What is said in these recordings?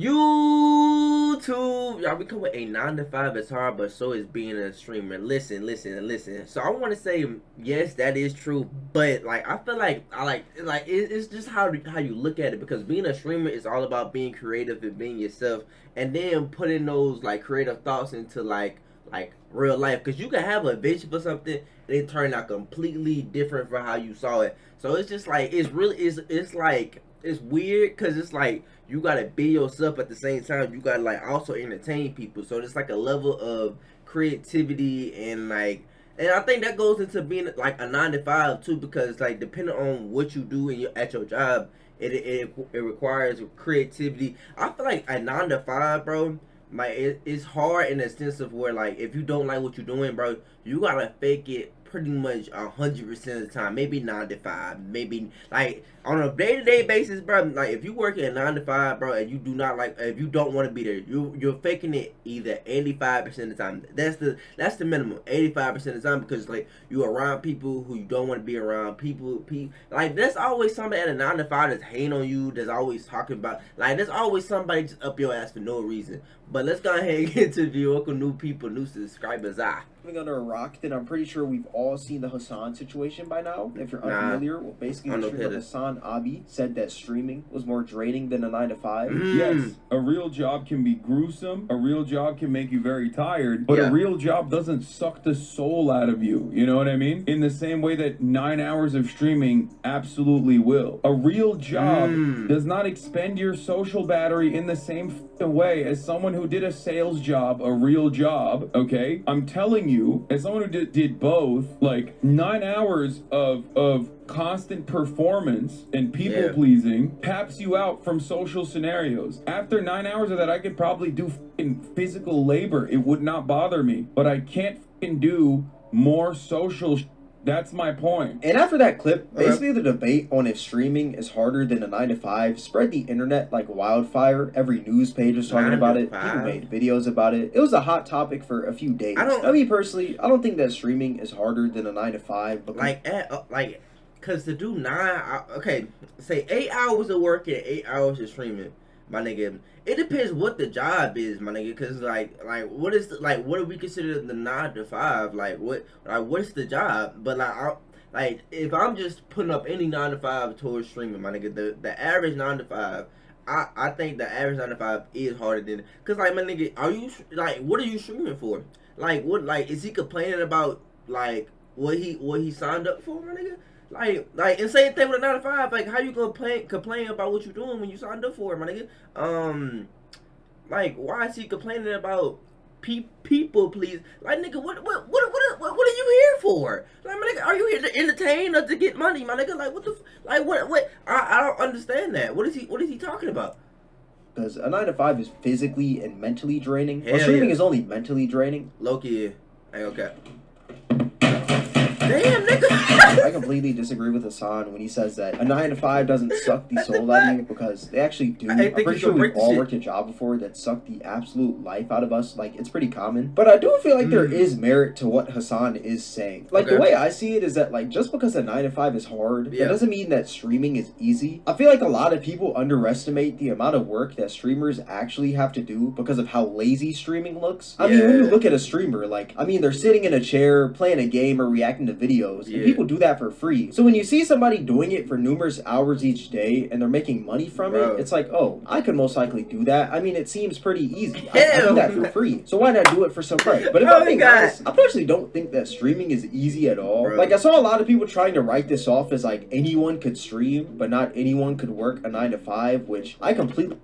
YouTube, y'all becoming a 9 to 5 is hard, but so is being a streamer. Listen. So I want to say yes, that is true, but like I feel like it's just how you look at it, because being a streamer is all about being creative and being yourself, and then putting those like creative thoughts into like real life, because you can have a vision for something and it turn out completely different from how you saw it. So it's just like it's like it's weird, because it's like you gotta be yourself at the same time. You gotta like also entertain people. So it's like a level of creativity and like, and I think that goes into being like a 9 to 5 too, because like depending on what you do at your job, it requires creativity. I feel like a 9 to 5, bro, like it's hard in the sense of where like if you don't like what you're doing, bro, you gotta fake it pretty much 100% of the time. Maybe 9 to 5, maybe like on a day-to-day basis, bro. Like if you work at 9 to 5, bro, and you do not like, if you don't want to be there, you're faking it either 85% of the time. That's the minimum, 85% of the time, because like you're around people who you don't want to be around. People like there's always somebody at a 9 to 5 that's hating on you. There's always talking about, like there's always somebody just up your ass for no reason. But let's go ahead and get to the welcome new people, new subscribers. Living under a rock, then I'm pretty sure we've all seen the Hassan situation by now. If you're unfamiliar, well, basically the streamer Hassan Abi said that streaming was more draining than a 9 to 5. Yes, a real job can be gruesome, a real job can make you very tired, but a real job doesn't suck the soul out of you, you know what I mean? In the same way that 9 hours of streaming absolutely will. A real job does not expend your social battery in the same way as someone who did a sales job, a real job, okay? I'm telling you, as someone who did both, like 9 hours of constant performance and people pleasing taps you out from social scenarios. After 9 hours of that, I could probably do physical labor. It would not bother me, but I can't do more social That's my point. And after that clip, basically the debate on if streaming is harder than a 9 to 5 spread the internet like wildfire. Every news page was talking about it. People made videos about it. It was a hot topic for a few days. I mean, personally, I don't think that streaming is harder than a 9 to 5. But cause to do say 8 hours of work and 8 hours of streaming, my nigga. It depends what the job is, my nigga. Cause what do we consider the 9 to 5? What's the job? But if I'm just putting up any 9 to 5 towards streaming, my nigga, the average 9 to 5, I think the average 9 to 5 is harder than, cause my nigga, what are you streaming for? Is he complaining about what he signed up for, my nigga? And same thing with a 9 to 5. How you gonna complain about what you're doing when you signed up for it, my nigga? Why is he complaining about people, please? Nigga, what are you here for? My nigga, are you here to entertain or to get money, my nigga? What? I don't understand that. What is he talking about? Because a 9 to 5 is physically and mentally draining. Streaming is only mentally draining. Loki, okay. Damn, nigga. I completely disagree with Hassan when he says that a 9 to 5 doesn't suck the soul out of you, because they actually do. I'm pretty sure we've all worked a job before that sucked the absolute life out of us. It's pretty common. But I do feel like there is merit to what Hassan is saying. The way I see it is that just because a 9 to 5 is hard, that doesn't mean that streaming is easy. I feel like a lot of people underestimate the amount of work that streamers actually have to do because of how lazy streaming looks. I mean, when you look at a streamer, they're sitting in a chair playing a game or reacting to videos, and people do that for free. So when you see somebody doing it for numerous hours each day and they're making money from it, it's like, oh, I could most likely do that. I mean, it seems pretty easy. I do that for free. So why not do it for some price? But if I'm being honest, I personally don't think that streaming is easy at all. I saw a lot of people trying to write this off as anyone could stream, but not anyone could work a 9 to 5, which I completely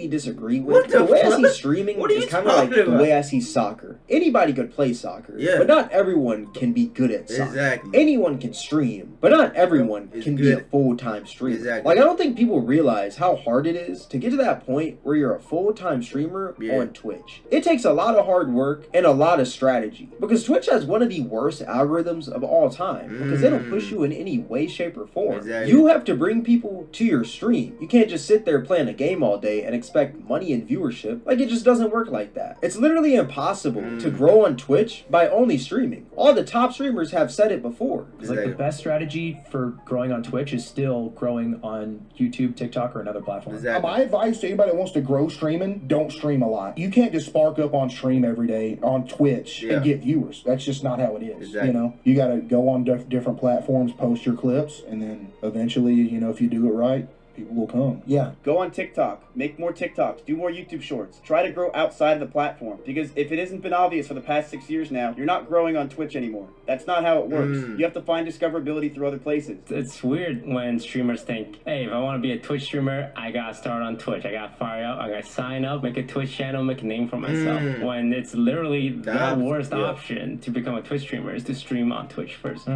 disagree with. The way I see streaming is kind of like the way I see soccer. Anybody could play soccer, but not everyone can be good at soccer. Exactly. Anyone can stream, but not everyone can be a full-time streamer. Exactly. I don't think people realize how hard it is to get to that point where you're a full-time streamer on Twitch. It takes a lot of hard work and a lot of strategy, because Twitch has one of the worst algorithms of all time, because they don't push you in any way, shape, or form. You have to bring people to your stream. You can't just sit there playing a game all day and expect money and viewership. Like, it just doesn't work like that. It's literally impossible to grow on Twitch by only streaming. All the top streamers have said it before. It's like the best strategy for growing on Twitch is still growing on YouTube, TikTok, or another platform. Exactly. My advice to anybody that wants to grow streaming, don't stream a lot. You can't just spark up on stream every day on Twitch and get viewers. That's just not how it is. Exactly. You know, you got to go on different platforms, post your clips, and then eventually, you know, if you do it right, people will come. Yeah. Go on TikTok. Make more TikToks. Do more YouTube shorts. Try to grow outside of the platform. Because if it hasn't been obvious for the past 6 years now, you're not growing on Twitch anymore. That's not how it works. You have to find discoverability through other places. It's weird when streamers think, hey, if I want to be a Twitch streamer, I gotta start on Twitch. I gotta fire up. I gotta sign up, make a Twitch channel, make a name for myself. When it's literally the worst option to become a Twitch streamer is to stream on Twitch first.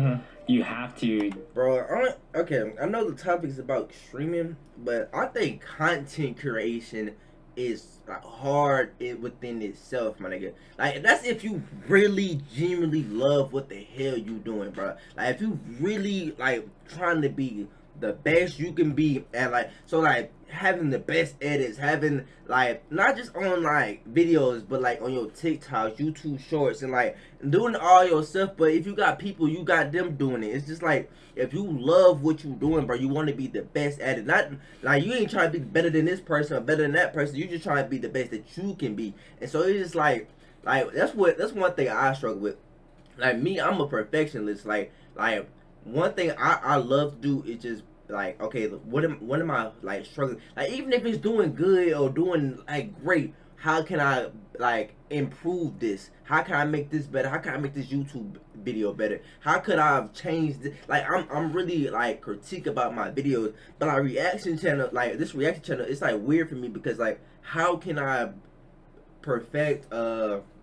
You have to, bro. Okay, I know the topic is about streaming, but I think content creation is like hard within itself, my nigga. Like, that's if you really genuinely love what the hell you doing, bro. Like, if you really like trying to be the best you can be, and like, so like having the best edits, having like not just on like videos, but like on your TikToks, YouTube shorts, and like doing all yourself. But if you got people, you got them doing it. It's just like, if you love what you doing, bro, you want to be the best at it. Not like you ain't trying to be better than this person or better than that person. You just trying to be the best that you can be. And so it's just like that's one thing I struggle with. Like me, I'm a perfectionist. Like one thing I love to do is just like, okay, what am I like struggling? Like, even if it's doing good or doing like great, how can I like improve this? How can I make this better? How can I make this YouTube video better? How could I have changed it? Like, I'm really like critique about my videos, but our reaction channel, like this reaction channel, it's like weird for me because like, how can I perfect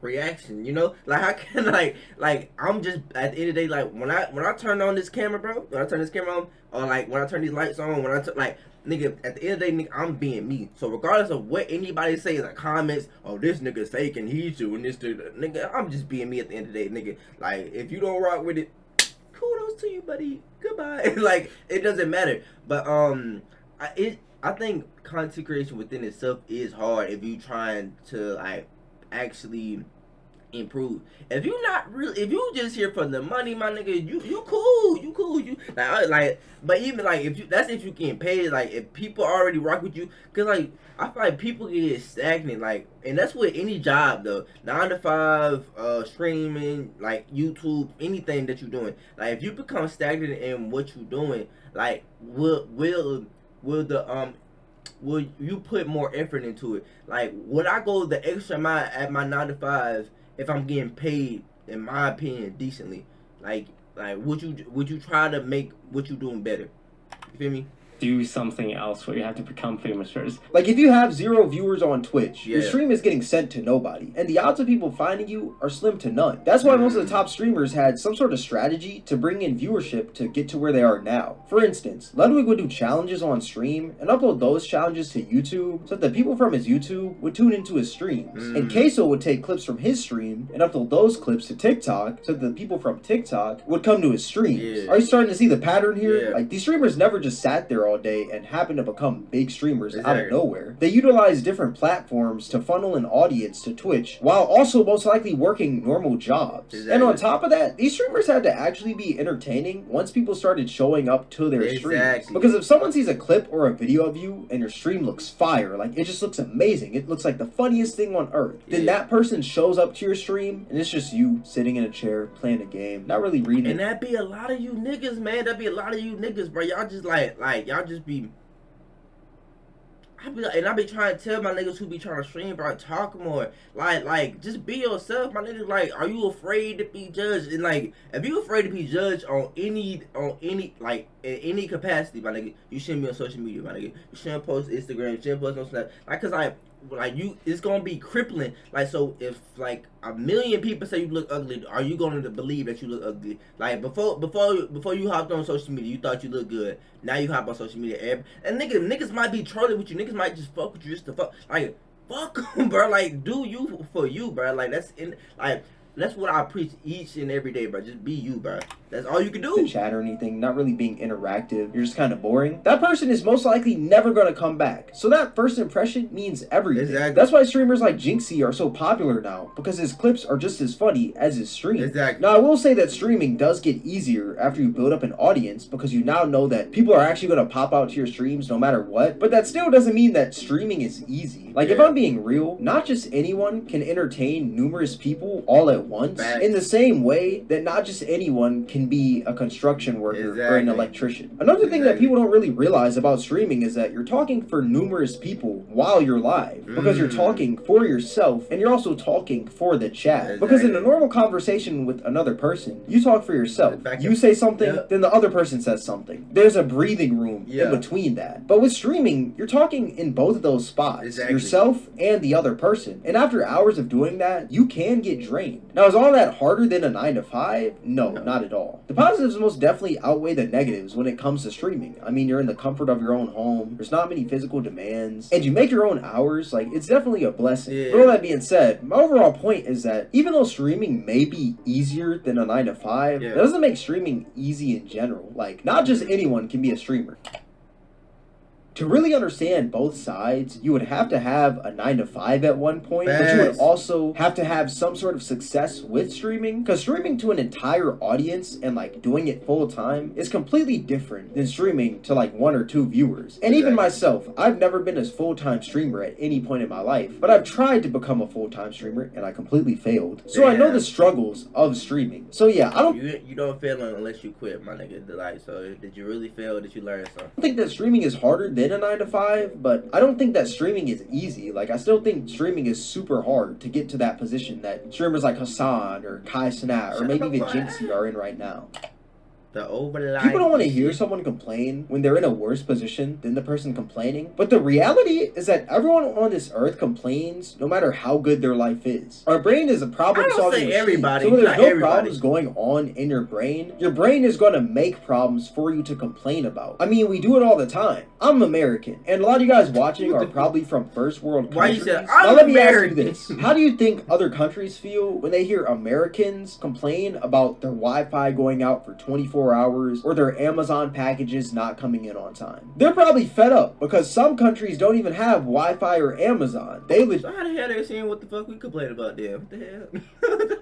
reaction, you know? Like, how can like I'm just at the end of the day, like when I turn on this camera, bro, when I turn this camera on, or like when I turn these lights on, when I like, nigga, at the end of the day, nigga, I'm being me. So regardless of what anybody say in the comments, oh, this nigga's fake and he's doing this to nigga, I'm just being me at the end of the day, nigga. Like, if you don't rock with it, kudos to you, buddy. Goodbye. Like, it doesn't matter. But I think content creation within itself is hard if you trying to like actually improve. If you not really, if you just here for the money, my nigga, you cool, you like, but even like if you, that's if you getting paid, like if people already rock with you, cause like I feel like people get stagnant, like, and that's with any job though, 9 to 5, streaming, like YouTube, anything that you're doing. Like, if you become stagnant in what you're doing, like will you put more effort into it? Like, would I go the extra mile at my 9 to 5 if I'm getting paid, in my opinion, decently? Like would you try to make what you doing better? You feel me? do something else where you have to become famous first. Like, if you have 0 viewers on Twitch, your stream is getting sent to nobody, and the odds of people finding you are slim to none. That's why most of the top streamers had some sort of strategy to bring in viewership to get to where they are now. For instance, Ludwig would do challenges on stream and upload those challenges to YouTube so that the people from his YouTube would tune into his streams. And Queso would take clips from his stream and upload those clips to TikTok so that the people from TikTok would come to his streams. Are you starting to see the pattern here? Like, these streamers never just sat there all day and happened to become big streamers out of nowhere. They utilize different platforms to funnel an audience to Twitch while also most likely working normal jobs. And on top of that, these streamers had to actually be entertaining once people started showing up to their streams. Because if someone sees a clip or a video of you and your stream looks fire, like it just looks amazing, it looks like the funniest thing on earth, then that person shows up to your stream and it's just you sitting in a chair playing a game, not really reading. And that'd be a lot of you niggas, man. That'd be a lot of you niggas, bro. Y'all just like y'all just be. I be trying to tell my niggas who be trying to stream, bro, talk more. Like, just be yourself, my niggas. Like, are you afraid to be judged? And like, if you afraid to be judged on any, like, in any capacity, my nigga, you shouldn't be on social media, my nigga. You shouldn't post Instagram, you shouldn't post no Snap. Like, cause like you, it's gonna be crippling. Like, so if like 1 million people say you look ugly, are you going to believe that you look ugly? Like, before you hopped on social media, you thought you looked good. Now you hop on social media, and niggas might be trolling with you. Niggas might just fuck with you just to fuck. Like, fuck them, bro. Like, do you for you, bro. Like, that's in like. that's what I preach each and every day, bro. Just be you, bro. That's all you can do. To chat or anything, not really being interactive, you're just kind of boring. That person is most likely never going to come back. So that first impression means everything. Exactly. That's why streamers like Jinxie are so popular now, because his clips are just as funny as his streams. Exactly. Now, I will say that streaming does get easier after you build up an audience, because you now know that people are actually going to pop out to your streams no matter what. But that still doesn't mean that streaming is easy. Like, if I'm being real, not just anyone can entertain numerous people all at once. Facts. In the same way that not just anyone can be a construction worker or an electrician. Another thing that people don't really realize about streaming is that you're talking for numerous people while you're live, because you're talking for yourself and you're also talking for the chat. Because in a normal conversation with another person, you talk for yourself. You say something, then the other person says something. There's a breathing room in between that. But with streaming, you're talking in both of those spots, yourself and the other person. And after hours of doing that, you can get drained. Now, is all that harder than a 9 to 5? No, not at all. The positives most definitely outweigh the negatives when it comes to streaming. I mean, you're in the comfort of your own home, there's not many physical demands, and you make your own hours. Like, it's definitely a blessing. But all that being said, my overall point is that even though streaming may be easier than a 9 to 5, that doesn't make streaming easy in general. Like, not just anyone can be a streamer. To really understand both sides, you would have to have a 9 to 5 at one point, but you would also have to have some sort of success with streaming, because streaming to an entire audience and like doing it full time is completely different than streaming to like 1 or 2 viewers. And even myself, I've never been a full-time streamer at any point in my life, but I've tried to become a full-time streamer and I completely failed. So I know the struggles of streaming. So yeah, I don't... You don't fail unless you quit, my nigga. Like, so did you really fail? Did you learn something? I don't think that streaming is harder than a 9 to 5, but I don't think that streaming is easy. Like, I still think streaming is super hard to get to that position that streamers like Hassan or Kai Cenat or maybe even Jinxie are in right now. People don't want to hear someone complain when they're in a worse position than the person complaining. But the reality is that everyone on this earth complains no matter how good their life is. Our brain is a problem-solving machine. Everybody. So when there's no problems going on in your brain is going to make problems for you to complain about. I mean, we do it all the time. I'm American, and a lot of you guys watching are probably from first world countries. Why you said, now let me ask you this. How do you think other countries feel when they hear Americans complain about their Wi-Fi going out for 24 hours or their Amazon packages not coming in on time? They're probably fed up because some countries don't even have Wi-Fi or Amazon. So how the hell they seeing what the fuck we complain about them? What the hell?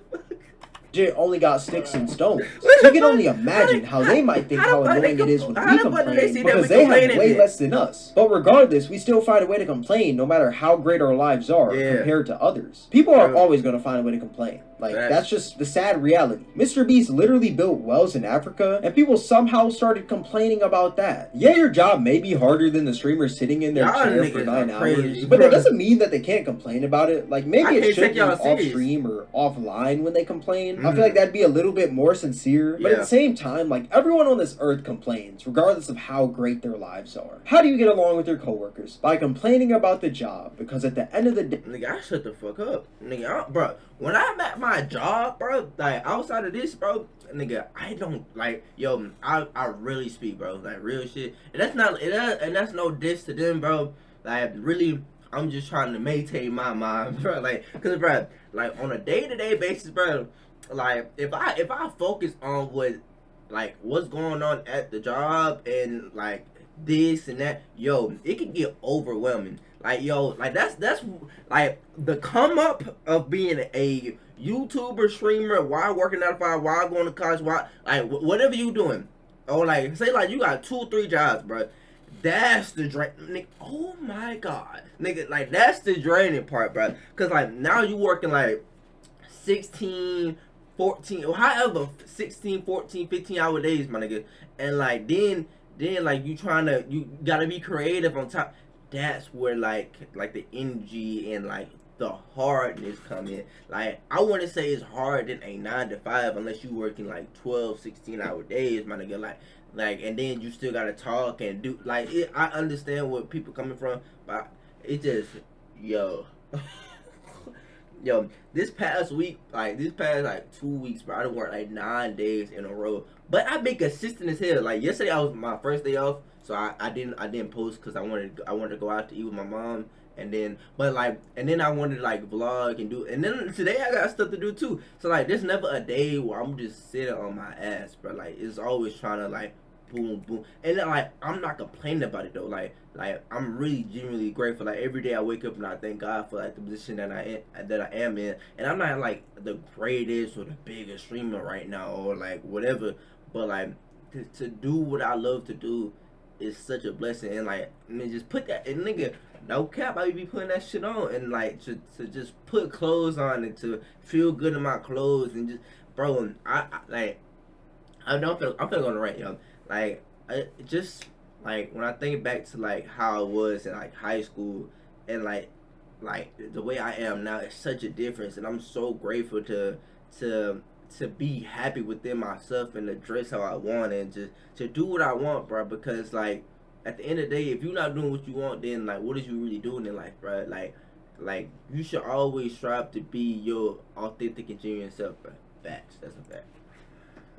Only got sticks and stones. So you can only imagine how they might think how annoying it is when we complain, because they have way less than us. But regardless, we still find a way to complain no matter how great our lives are compared to others. People are always going to find a way to complain. Like, that's just the sad reality. Mr. Beast literally built wells in Africa, and people somehow started complaining about that. Yeah, your job may be harder than the streamer sitting in their chair for 9 hours, but that doesn't mean that they can't complain about it. Like, maybe it should be off-stream or offline when they complain. I feel like that'd be a little bit more sincere, but at the same time, like, everyone on this earth complains, regardless of how great their lives are. How do you get along with your coworkers? By complaining about the job, because at the end of the day... Nigga, I shut the fuck up. Nigga, bro, when I'm at my job, bro, like, outside of this, bro, nigga, I don't, like, yo, I really speak, bro, like, real shit. And that's not, and that's no diss to them, bro. Like, really, I'm just trying to maintain my mind, bro. Like, cause, bro, like, on a day-to-day basis, bro, like, if I focus on what's going on at the job and, like, this and that, yo, it can get overwhelming. Like, yo, like, that's like the come up of being a YouTuber, streamer, while working 9 to 5, while going to college, while, like, whatever you doing. Or, like, say, like, you got 2 or 3 jobs, bro. That's the drain, nigga. Oh my god, nigga, like, that's the draining part, bro. Cause, like, now you working like 16, 14, or however, 16, 14, 15 hour days, my nigga. And, like, then like, you gotta be creative on top. That's where like the energy and like the hardness come in. Like, I wouldn't say it's hard than a 9 to 5 unless you working like 12, 16 hour days, my nigga. Like, and then you still gotta talk and do, like, I understand where people coming from, but it just, yo, this past 2 weeks, bro, I done worked like 9 days in a row. But I've been consistent as hell. Like, yesterday I was my first day off, so I didn't post because I wanted to go out to eat with my mom and then I wanted to like vlog and do, and then today I got stuff to do too. So like, there's never a day where I'm just sitting on my ass, bro. Like, it's always trying to like boom boom, and then like I'm not complaining about it though. Like I'm really genuinely grateful. Like every day I wake up and I thank God for like the position that I am in, and I'm not like the greatest or the biggest streamer right now or like whatever, but like to do what I love to do is such a blessing. And like, I mean, just put that, and nigga, no cap, I be putting that shit on, and like to just put clothes on and to feel good in my clothes, and just, bro, I'm feeling on the right, yo. Like, I just, like, when I think back to like how I was in like high school, and like the way I am now, it's such a difference, and I'm so grateful to be happy within myself and to dress how I want and just to do what I want, bro. Because like at the end of the day, if you're not doing what you want, then like what is you really doing in life, bro? Like you should always strive to be your authentic and genuine self, bro. Facts. That's a fact.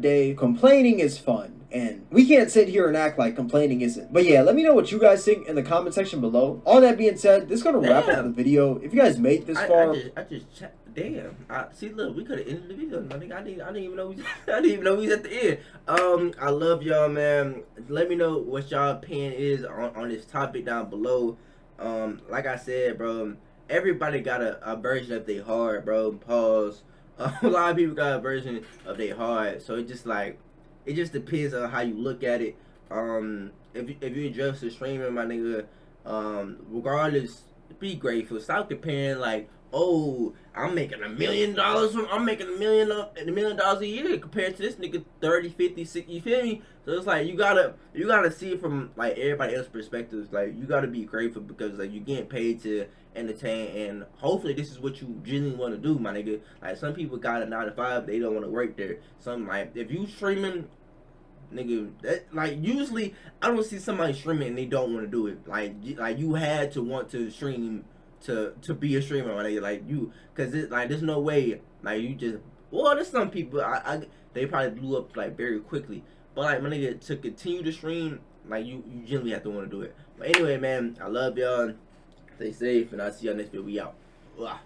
Day, complaining is fun, and we can't sit here and act like complaining isn't. But yeah, let me know what you guys think in the comment section below. All that being said, this is gonna wrap up the video. If you guys made this far, I just checked. Damn. See, look, we could have ended the video. I think I didn't even know I didn't even know we was at the end. I love y'all, man. Let me know what y'all opinion is on this topic down below. Like I said, bro, everybody got a version of their heart, bro. Pause. A lot of people got a version of their heart, so it just depends on how you look at it. If you just a streamer, my nigga, regardless, be grateful. Stop comparing like, oh, I'm making $1 million I'm making $1 million a year compared to this nigga 30, 50, 60. You feel me? So it's like you gotta see it from like everybody else's perspectives. Like you gotta be grateful because like you're getting paid to entertain, and hopefully this is what you genuinely want to do, my nigga. Like some people got a 9 to 5, they don't want to work there. Some like if you streaming, nigga, that like usually I don't see somebody streaming and they don't want to do it. Like you had to want to stream to be a streamer, my nigga. Like you, cause it like there's no way like you just, well, there's some people they probably blew up like very quickly, but like my nigga, to continue to stream, like you generally have to want to do it. But anyway, man, I love y'all. Stay safe, and I'll see y'all next video. We out. Ugh.